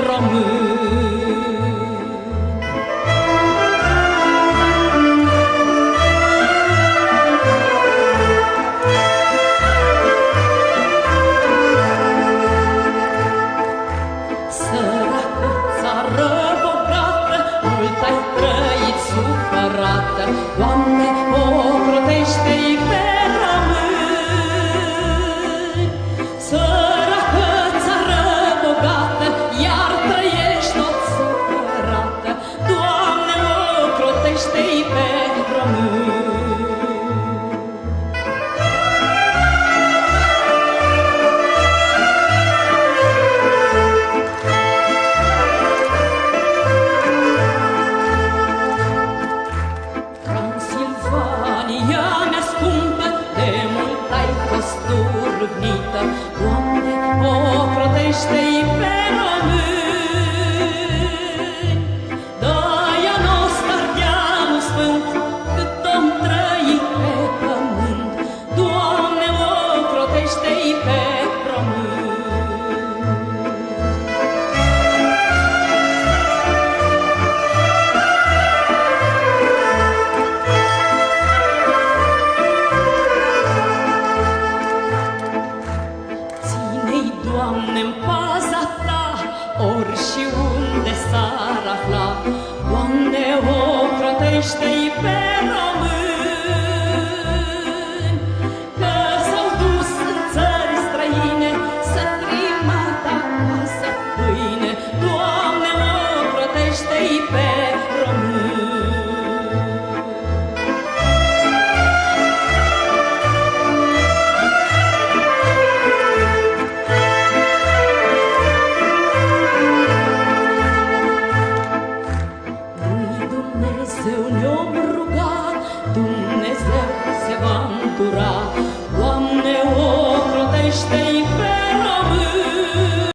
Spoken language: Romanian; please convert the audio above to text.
român. Săracă țară bogată, mult ai trăit supărată, Doamne, ocrotește-i pe români. Săracă țară bogată, iar trăiești tot supărată, Doamne, ocrotește-i pe români. Transilvania mea scumpă, de mult ai fost urnită, Doamne, ocrotește-i pe români. Dă-i-a nostru ardealul sfânt, cât om trăi pe pământ, Doamne, ocrotește-i pe români. Ține-i, Doamne-n paza Ta, ori și unde s-ar afla, Doamne, ocrotește-i pe